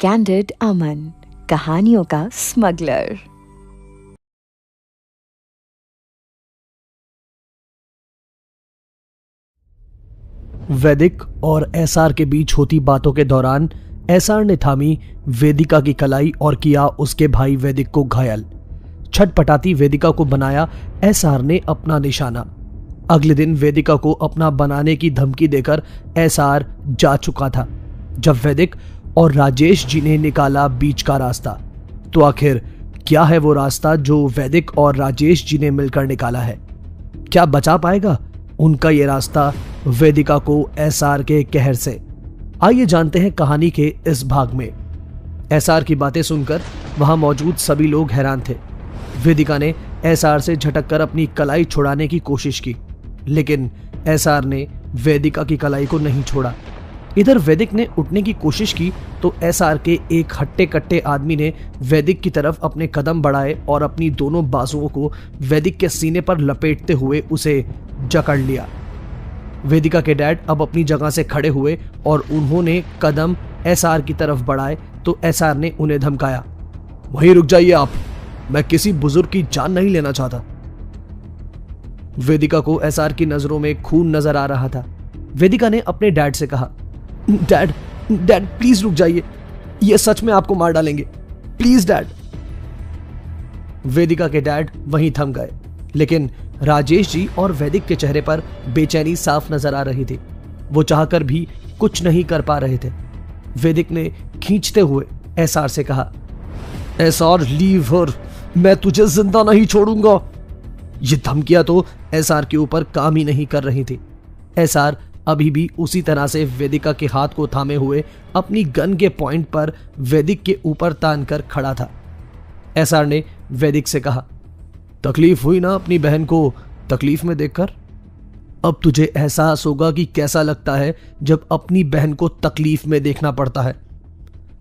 Candid अमन, कहानियों का smuggler. वैदिक और एसआर के बीच होती बातों के दौरान एसआर ने थामी वेदिका की कलाई और किया उसके भाई वैदिक को घायल। छटपटाती वेदिका को बनाया एसआर ने अपना निशाना। अगले दिन वेदिका को अपना बनाने की धमकी देकर एसआर जा चुका था। जब वैदिक और राजेश जी ने निकाला बीच का रास्ता, तो आखिर क्या है वो रास्ता जो वैदिक और राजेश जी ने मिलकर निकाला है? क्या बचा पाएगा उनका ये रास्ता वेदिका को एसआर के कहर से? आइए जानते हैं कहानी के इस भाग में। एसआर की बातें सुनकर वहां मौजूद सभी लोग हैरान थे। वेदिका ने एसआर से झटककर अपनी कलाई छुड़ाने की कोशिश की, लेकिन एसआर ने वेदिका की कलाई को नहीं छोड़ा। इधर वैदिक ने उठने की कोशिश की तो एसआर के एक हट्टे कट्टे आदमी ने वैदिक की तरफ अपने कदम बढ़ाए और अपनी दोनों बाजुओं को वैदिक के सीने पर लपेटते हुए उसे जकड़ लिया। वेदिका के डैड अब अपनी जगह से खड़े हुए और उन्होंने कदम एसआर की तरफ बढ़ाए तो एसआर ने उन्हें धमकाया, वहीं रुक जाइए आप, मैं किसी बुजुर्ग की जान नहीं लेना चाहता। वेदिका को एसआर की नजरों में खून नजर आ रहा था। वेदिका ने अपने डैड से कहा, डैड डैड प्लीज रुक जाइए, ये सच में आपको मार डालेंगे, प्लीज डैड। वेदिका के डैड वहीं थम गए, लेकिन राजेश जी और वैदिक के चेहरे पर बेचैनी साफ नजर आ रही थी। वो चाहकर भी कुछ नहीं कर पा रहे थे। वैदिक ने खींचते हुए एसआर से कहा, एसआर लीव हर, मैं तुझे जिंदा नहीं छोड़ूंगा। ये धमकियां तो एसआर के ऊपर काम ही नहीं कर रही थी। एसआर अभी भी उसी तरह से वेदिका के हाथ को थामे हुए अपनी गन के पॉइंट पर वैदिक के ऊपर तान कर खड़ा था। एसआर ने वैदिक से कहा, तकलीफ हुई ना अपनी बहन को तकलीफ में देखकर? अब तुझे एहसास होगा कि कैसा लगता है जब अपनी बहन को तकलीफ में देखना पड़ता है।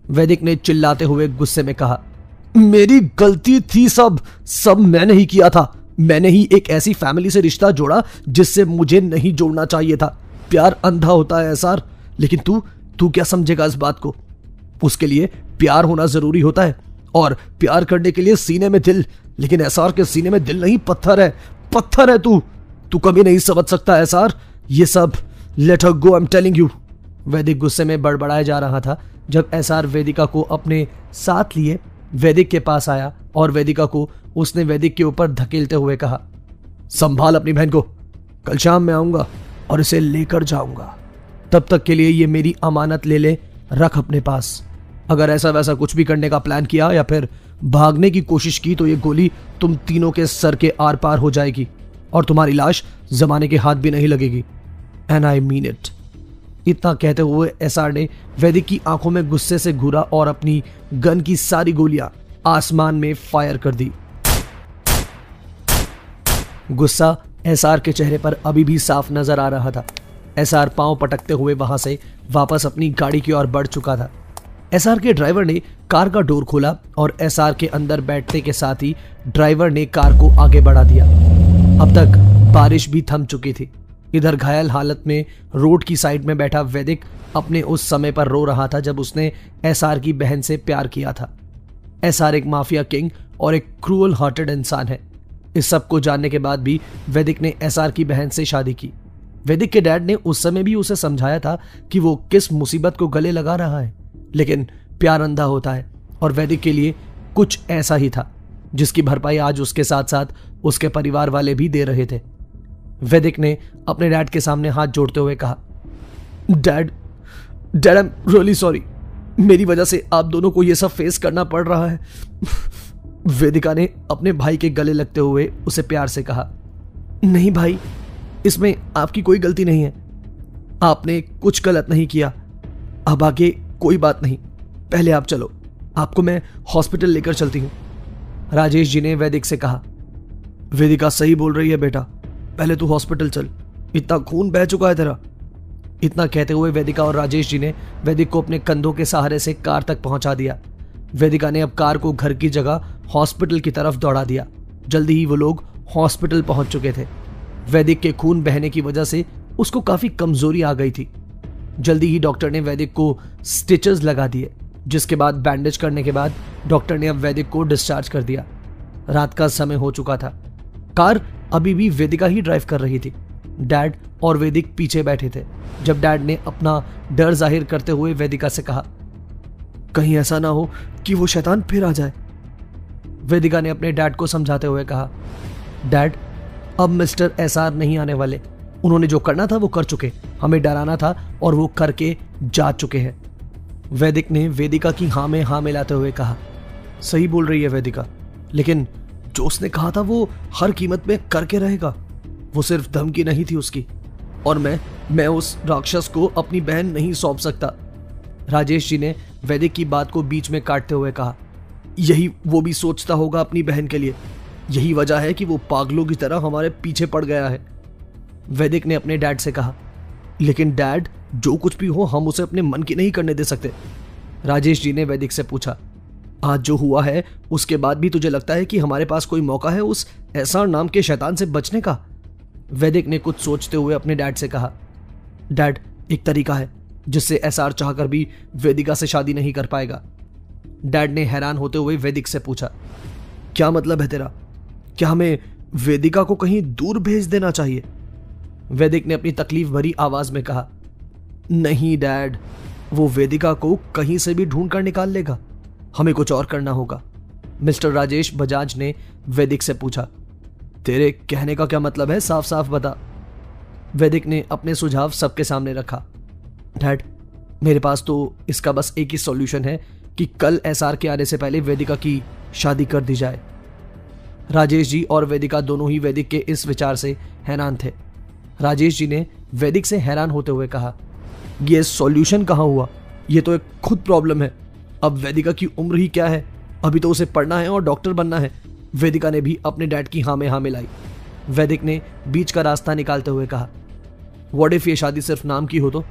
वैदिक ने चिल्लाते हुए गुस्से में कहा, मेरी गलती थी, सब मैंने ही किया था। मैंने ही एक ऐसी फैमिली से रिश्ता जोड़ा जिससे मुझे नहीं जोड़ना चाहिए था। प्यार अंधा होता है एसआर, लेकिन तू क्या समझेगा इस बात को? उसके लिए प्यार होना जरूरी होता है और प्यार करने के लिए सीने में दिल, लेकिन एसआर के सीने में दिल नहीं, पत्थर है तू कभी नहीं समझ सकता एसआर, ये सब let her go, I am telling you. वैदिक गुस्से में बड़बड़ाया जा रहा था जब एसआर वेदिका को अपने साथ लिए वैदिक के पास आया और वेदिका को उसने वैदिक के ऊपर धकेलते हुए कहा, संभाल अपनी बहन को, कल शाम में आऊंगा और इसे लेकर जाऊंगा। तब तक के लिए ये मेरी अमानत ले रख अपने पास। अगर ऐसा वैसा कुछ भी करने का प्लान किया या फिर भागने की कोशिश की तो ये गोली तुम तीनों के सर के आर पार हो जाएगी और तुम्हारी लाश जमाने के हाथ भी नहीं लगेगी। And I mean it. इतना कहते हुए एसआर ने वैदिक की आंखों में गुस्से से घूरा और अपनी गन की सारी गोलियां आसमान में फायर कर दी। गुस्सा एसआर के चेहरे पर अभी भी साफ नजर आ रहा था। एसआर पांव पटकते हुए वहां से वापस अपनी गाड़ी की ओर बढ़ चुका था। एसआर के ड्राइवर ने कार का डोर खोला और एसआर के अंदर बैठने के साथ ही ड्राइवर ने कार को आगे बढ़ा दिया। अब तक बारिश भी थम चुकी थी। इधर घायल हालत में रोड की साइड में बैठा वैदिक अपने उस समय पर रो रहा था जब उसने एसआर की बहन से प्यार किया था। एसआर एक माफिया किंग और एक क्रूअल हार्टेड इंसान है। इस सब को जानने के बाद भी वैदिक ने एसआर की बहन से शादी की। वैदिक के डैड ने उस समय भी उसे समझाया था कि वो किस मुसीबत को गले लगा रहा है, लेकिन प्यार अंधा होता है और वैदिक के लिए कुछ ऐसा ही था जिसकी भरपाई आज उसके साथ साथ उसके परिवार वाले भी दे रहे थे। वैदिक ने अपने डैड के सामने हाथ जोड़ते हुए कहा, dad I am really sorry, मेरी वजह से आप दोनों को यह सब फेस करना पड़ रहा है। वेदिका ने अपने भाई के गले लगते हुए उसे प्यार से कहा, नहीं भाई, इसमें आपकी कोई गलती नहीं है, आपने कुछ गलत नहीं किया। अब आगे कोई बात नहीं, पहले आप चलो, आपको मैं हॉस्पिटल लेकर चलती हूं। राजेश जी ने वैदिक से कहा, वेदिका सही बोल रही है बेटा, पहले तू हॉस्पिटल चल, इतना खून बह चुका है तेरा। इतना कहते हुए वेदिका और राजेश जी ने वैदिक को अपने कंधों के सहारे से कार तक पहुंचा दिया। वेदिका ने अब कार को घर की जगह हॉस्पिटल की तरफ दौड़ा दिया। जल्दी ही वो लोग हॉस्पिटल पहुंच चुके थे। वैदिक के खून बहने की वजह से उसको काफी कमजोरी आ गई थी। जल्दी ही डॉक्टर ने वैदिक को स्टिचेस लगा दिए जिसके बाद बैंडेज करने के बाद डॉक्टर ने अब वैदिक को डिस्चार्ज कर दिया। रात का समय हो चुका था। कार अभी भी वेदिका ही ड्राइव कर रही थी। डैड और वैदिक पीछे बैठे थे। जब डैड ने अपना डर जाहिर करते हुए वेदिका से कहा, कहीं ऐसा ना हो कि वो शैतान फिर आ जाए। वेदिका ने अपने डैड को समझाते हुए कहा, डैड, अब मिस्टर एसआर नहीं आने वाले। उन्होंने जो करना था वो कर चुके, हमें डराना था और वो करके जा चुके हैं। वैदिक ने वेदिका की हाँ में हाँ मिलाते हुए कहा, सही बोल रही है वेदिका, लेकिन जो उसने कहा था वो हर कीमत में करके रहेगा। वो सिर्फ धमकी नहीं थी उसकी, और मैं उस राक्षस को अपनी बहन नहीं सौंप सकता। राजेश जी ने वैदिक की बात को बीच में काटते हुए कहा, यही वो भी सोचता होगा अपनी बहन के लिए। यही वजह है कि वो पागलों की तरह हमारे पीछे पड़ गया है। वैदिक ने अपने डैड से कहा, लेकिन डैड, जो कुछ भी हो हम उसे अपने मन की नहीं करने दे सकते। राजेश जी ने वैदिक से पूछा, आज जो हुआ है उसके बाद भी तुझे लगता है कि हमारे पास कोई मौका है उस एसआर नाम के शैतान से बचने का? वैदिक ने कुछ सोचते हुए अपने डैड से कहा, डैड, एक तरीका है जिससे एसआर चाहकर भी वेदिका से शादी नहीं कर पाएगा। डैड ने हैरान होते हुए वैदिक से पूछा, क्या मतलब है तेरा? क्या हमें वेदिका को कहीं दूर भेज देना चाहिए? वैदिक ने अपनी तकलीफ भरी आवाज में कहा, नहीं डैड, वो वेदिका को कहीं से भी ढूंढ कर निकाल लेगा। हमें कुछ और करना होगा। मिस्टर राजेश बजाज ने वैदिक से पूछा, तेरे कहने का क्या मतलब है? साफ साफ बता। वैदिक ने अपने सुझाव सबके सामने रखा। डैड, मेरे पास तो इसका बस एक ही सॉल्यूशन है कि कल एसआर के आने से पहले वेदिका की शादी कर दी जाए। राजेश जी और वेदिका दोनों ही वैदिक के इस विचार से हैरान थे। राजेश जी ने वैदिक से हैरान होते हुए कहा, यह सॉल्यूशन कहाँ हुआ? यह तो एक खुद प्रॉब्लम है। अब वेदिका की उम्र ही क्या है? अभी तो उसे पढ़ना है और डॉक्टर बनना है। वेदिका ने भी अपने डैड की हाँ में हाँ मिलाई। वैदिक ने बीच का रास्ता निकालते हुए कहा, व्हाट इफ ये शादी सिर्फ नाम की हो तो?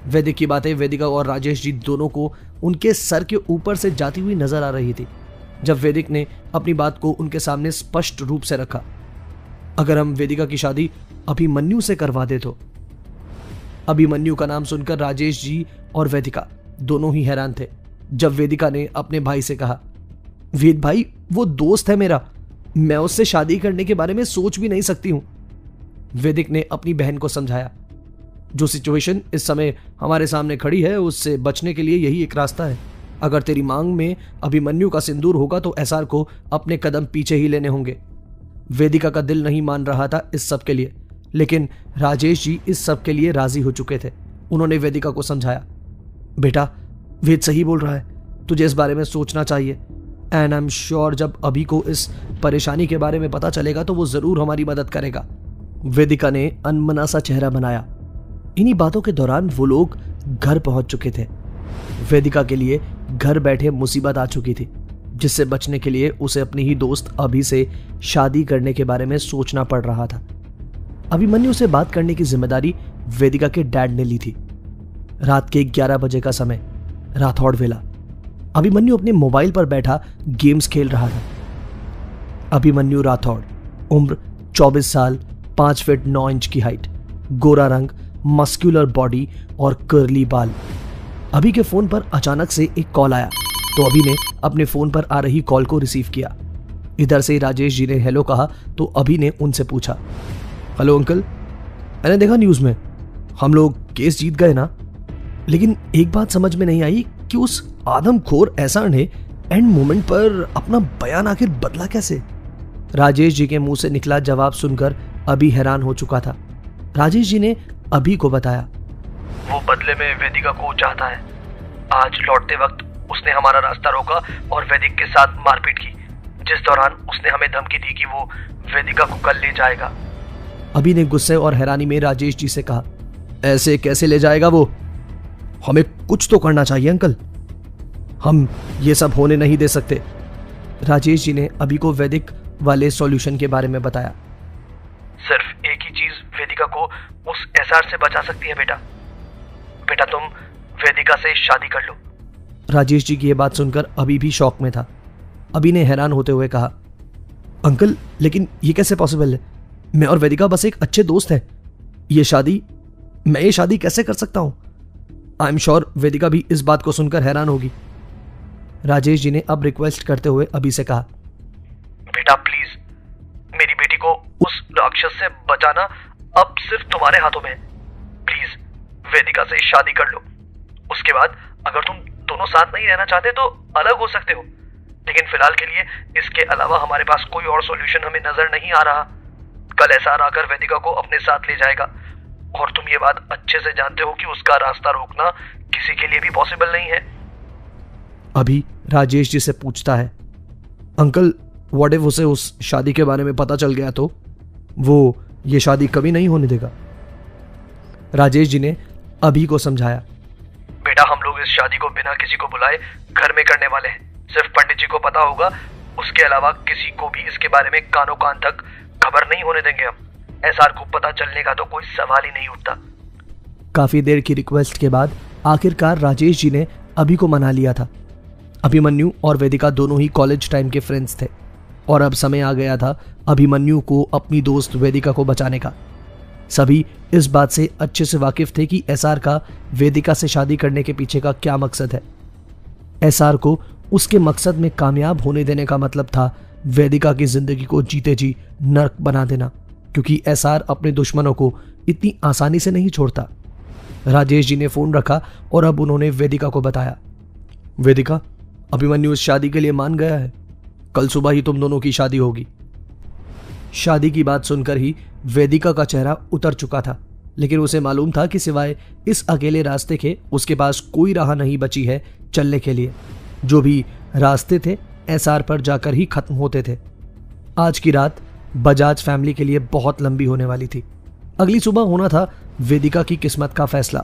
वैदिक की बातें वेदिका और राजेश जी दोनों को उनके सर के ऊपर से जाती हुई नजर आ रही थी। जब वैदिक ने अपनी बात को उनके सामने स्पष्ट रूप से रखा, अगर हम वेदिका की शादी अभिमन्यु से करवा दे तो? अभिमन्यु का नाम सुनकर राजेश जी और वेदिका दोनों ही हैरान थे। जब वेदिका ने अपने भाई से कहा, वेद भाई, वो दोस्त है मेरा, मैं उससे शादी करने के बारे में सोच भी नहीं सकती हूं। वैदिक ने अपनी बहन को समझाया, जो सिचुएशन इस समय हमारे सामने खड़ी है उससे बचने के लिए यही एक रास्ता है। अगर तेरी मांग में अभिमन्यु का सिंदूर होगा तो एसआर को अपने कदम पीछे ही लेने होंगे। वेदिका का दिल नहीं मान रहा था इस सब के लिए, लेकिन राजेश जी इस सब के लिए राजी हो चुके थे। उन्होंने वेदिका को समझाया, बेटा, वेद सही बोल रहा है, तुझे इस बारे में सोचना चाहिए। एंड आई एम श्योर जब अभी को इस परेशानी के बारे में पता चलेगा तो वो जरूर हमारी मदद करेगा। वेदिका ने अनमना सा चेहरा बनाया। इन्हीं बातों के दौरान वो लोग घर पहुंच चुके थे। वेदिका के लिए घर बैठे मुसीबत आ चुकी थी, जिससे बचने के लिए उसे अपनी ही दोस्त अभी से शादी करने के बारे में सोचना पड़ रहा था। अभिमन्यु से बात करने की जिम्मेदारी वेदिका के डैड ने ली थी। रात के 11 बजे का समय, राठौड़ वेला। अभिमन्यु अपने मोबाइल पर बैठा गेम्स खेल रहा था। अभिमन्यु राठौड़, उम्र 24 साल, 5 फीट 9 इंच की हाइट, गोरा रंग, मस्कुलर बॉडी और कर्ली बाल। अभी के फोन पर अचानक से एक कॉल आया तो अभी ने अपने फोन पर आ रही कॉल को रिसीव किया। इधर से राजेश जी ने हेलो कहा तो अभी ने उनसे पूछा, हेलो अंकल, मैंने देखा न्यूज में हम लोग केस जीत गए ना, लेकिन एक बात समझ में नहीं आई कि उस आदमखोर एसआर ने एंड मोमेंट पर अपना बयान आखिर बदला कैसे? राजेश जी के मुंह से निकला जवाब सुनकर अभी हैरान हो चुका था। राजेश जी ने अभी को बताया, वो बदले में वेदिका को चाहता है। आज लौटते वक्त उसने हमारा रास्ता रोका और वैदिक के साथ मारपीट की, जिस दौरान उसने हमें धमकी दी कि वो वेदिका को कल ले जाएगा। अभी ने गुस्से और हैरानी में राजेश जी से कहा, ऐसे कैसे ले जाएगा वो? हमें कुछ तो करना चाहिए अंकल, हम ये सब होने नहीं दे सकते। राजेश जी ने अभी को वैदिक वाले सॉल्यूशन के बारे में बताया। सिर्फ एक ही चीज वेदिका को उस एसआर से बचा सकती है बेटा। बेटा, तुम वेदिका से शादी कर लो। राजेश जी की यह बात सुनकर अभी भी शॉक में था। अभी ने हैरान होते हुए कहा, अंकल, लेकिन ये कैसे पॉसिबल है? मैं और वेदिका बस एक अच्छे दोस्त हैं। मैं ये शादी कैसे कर सकता हूं? आई एम श्योर वेदिका भी इस बात को सुनकर हैरान होगी। राजेश जी ने अब रिक्वेस्ट करते हुए अभी से कहा, बेटा प्लीज, मेरी बेटी को उस राक्षस से बचाना अब सिर्फ तुम्हारे हाथों में है। प्लीज वेदिका से शादी कर लो। उसके बाद अगर तुम दोनों साथ नहीं रहना चाहते तो अलग हो सकते हो, लेकिन फिलहाल के लिए इसके अलावा हमारे पास कोई और सॉल्यूशन हमें नजर नहीं आ रहा। कल एसआर आकर वेदिका को अपने साथ ले जाएगा, और तुम ये बात अच्छे से जानते हो कि उसका रास्ता रोकना किसी के लिए भी पॉसिबल नहीं है। अभी राजेश जी से पूछता है, अंकल व्हाट इफ उसे उस शादी के बारे में पता चल गया तो वो ये शादी कभी नहीं होने देगा। राजेश जी ने अभी को समझाया, बेटा हम लोग इस शादी को बिना किसी को बुलाए घर में करने वाले हैं। सिर्फ पंडित जी को पता होगा, उसके अलावा किसी को भी इसके बारे में कानों कान तक खबर नहीं होने देंगे हम। एसआर को पता चलने का तो कोई सवाल ही नहीं उठता। काफी देर की रिक्वेस्ट के बाद आखिरकार राजेश जी ने अभी को मना लिया था। अभिमन्यु और वेदिका दोनों ही कॉलेज टाइम के फ्रेंड्स थे और अब समय आ गया था अभिमन्यु को अपनी दोस्त वेदिका को बचाने का। सभी इस बात से अच्छे से वाकिफ थे कि एसआर का वेदिका से शादी करने के पीछे का क्या मकसद है। एसआर को उसके मकसद में कामयाब होने देने का मतलब था वेदिका की जिंदगी को जीते जी नर्क बना देना, क्योंकि एसआर अपने दुश्मनों को इतनी आसानी से नहीं छोड़ता। राजेश जी ने फोन रखा और अब उन्होंने वेदिका को बताया, वेदिका अभिमन्यु इस शादी के लिए मान गया है, कल सुबह ही तुम दोनों की शादी होगी। शादी की बात सुनकर ही वेदिका का चेहरा उतर चुका था, लेकिन उसे मालूम था कि सिवाय इस अकेले रास्ते के उसके पास कोई राह नहीं बची है चलने के लिए। जो भी रास्ते थे एसआर पर जाकर ही खत्म होते थे। आज की रात बजाज फैमिली के लिए बहुत लंबी होने वाली थी। अगली सुबह होना था वेदिका की किस्मत का फैसला।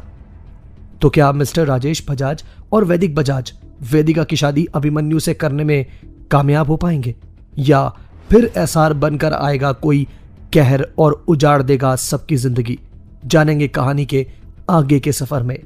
तो क्या मिस्टर राजेश बजाज और वैदिक बजाज वेदिका की शादी अभिमन्यु से करने में कामयाब हो पाएंगे, या फिर एसआर बनकर आएगा कोई कहर और उजाड़ देगा सबकी जिंदगी। जानेंगे कहानी के आगे के सफर में।